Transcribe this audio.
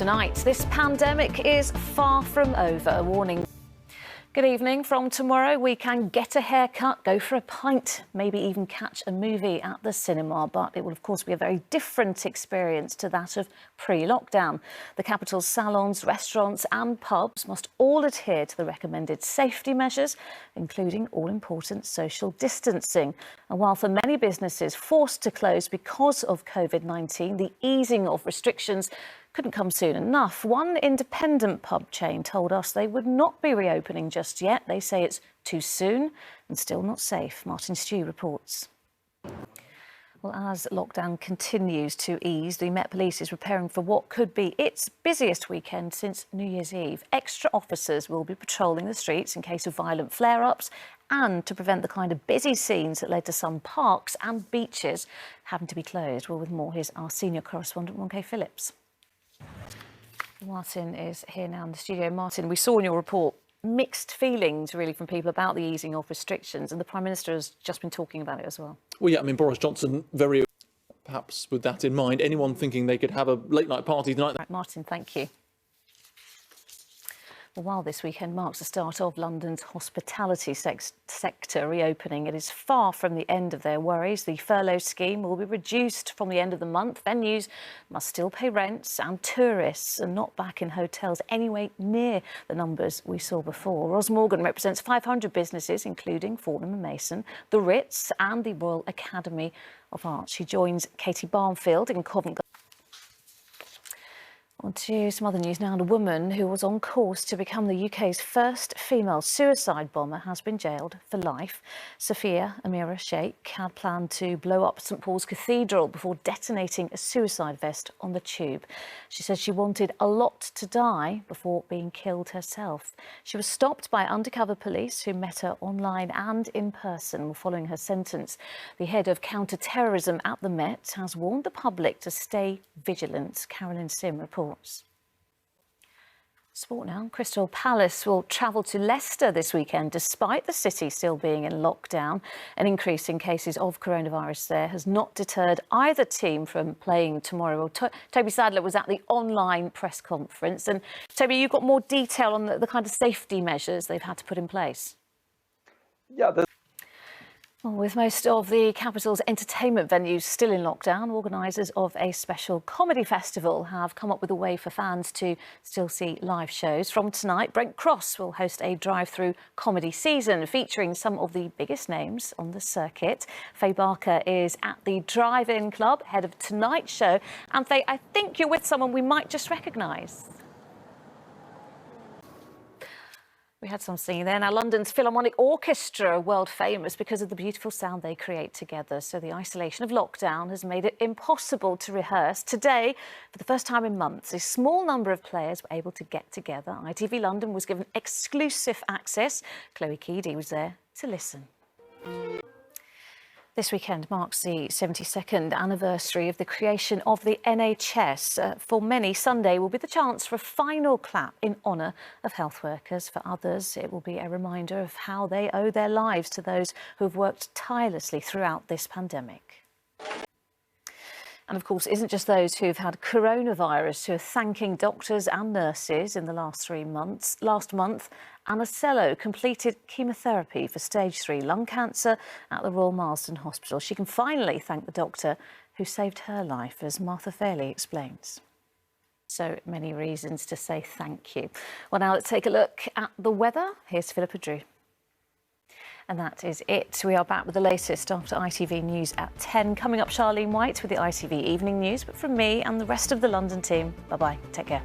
tonight. This pandemic is far from over. A warning. Good evening. From tomorrow, we can get a haircut, go for a pint, maybe even catch a movie at the cinema. But it will, of course, be a very different experience to that of pre-lockdown. The capital's salons, restaurants and pubs must all adhere to the recommended safety measures, including all-important social distancing. And while for many businesses forced to close because of COVID-19, the easing of restrictions couldn't come soon enough. One independent pub chain told us they would not be reopening just yet. They say it's too soon and still not safe. Martin Stew reports. Well, as lockdown continues to ease, the Met Police is preparing for what could be its busiest weekend since New Year's Eve. Extra officers will be patrolling the streets in case of violent flare-ups and to prevent the kind of busy scenes that led to some parks and beaches having to be closed. Well, with more, here's our senior correspondent, Phillips. Martin is here now in the studio. Martin, we saw in your report mixed feelings, really, from people about the easing of restrictions, and the Prime Minister has just been talking about it as well. Well, yeah, I mean, Boris Johnson, very perhaps with that in mind, anyone thinking they could have a late-night party tonight... Right, Martin, thank you. Well, while this weekend marks the start of London's hospitality sector reopening, it is far from the end of their worries. The furlough scheme will be reduced from the end of the month. Venues must still pay rents and tourists are not back in hotels anywhere near the numbers we saw before. Ros Morgan represents 500 businesses, including Fortnum & Mason, the Ritz and the Royal Academy of Art. She joins Katie Barnfield in Covent Garden. On to some other news now. And a woman who was on course to become the UK's first female suicide bomber has been jailed for life. Sofia Sheikh had planned to blow up St Paul's Cathedral before detonating a suicide vest on the tube. She said she wanted a lot to die before being killed herself. She was stopped by undercover police who met her online and in person following her sentence. The head of counter-terrorism at the Met has warned the public to stay vigilant. Carolyn Sim reports. Sport now. Crystal Palace will travel to Leicester this weekend despite the city still being in lockdown. An increase in cases of coronavirus there has not deterred either team from playing tomorrow. Well, Toby Sadler was at the online press conference. And Toby, you've got more detail on the kind of safety measures they've had to put in place. Yeah, Well, with most of the capital's entertainment venues still in lockdown, organisers of a special comedy festival have come up with a way for fans to still see live shows. From tonight, Brent Cross will host a drive-through comedy season featuring some of the biggest names on the circuit. Faye Barker is at the Drive-In Club, head of tonight's show. And Faye, I think you're with someone we might just recognise. We had some singing there. Now, London's Philharmonic Orchestra are world famous because of the beautiful sound they create together. So the isolation of lockdown has made it impossible to rehearse. Today, for the first time in months, a small number of players were able to get together. ITV London was given exclusive access. Chloe Keedy was there to listen. This weekend marks the 72nd anniversary of the creation of the NHS. For many, Sunday will be the chance for a final clap in honour of health workers. For others, it will be a reminder of how they owe their lives to those who have worked tirelessly throughout this pandemic. And of course, it isn't just those who've had coronavirus who are thanking doctors and nurses in the last 3 months. Last month, Anna Sello completed chemotherapy for stage 3 lung cancer at the Royal Marsden Hospital. She can finally thank the doctor who saved her life, as Martha Fairley explains. So many reasons to say thank you. Well, now let's take a look at the weather. Here's Philippa Drew. And that is it. We are back with the latest after ITV News at 10. Coming up, Charlene White with the ITV Evening News. But from me and the rest of the London team, bye-bye. Take care.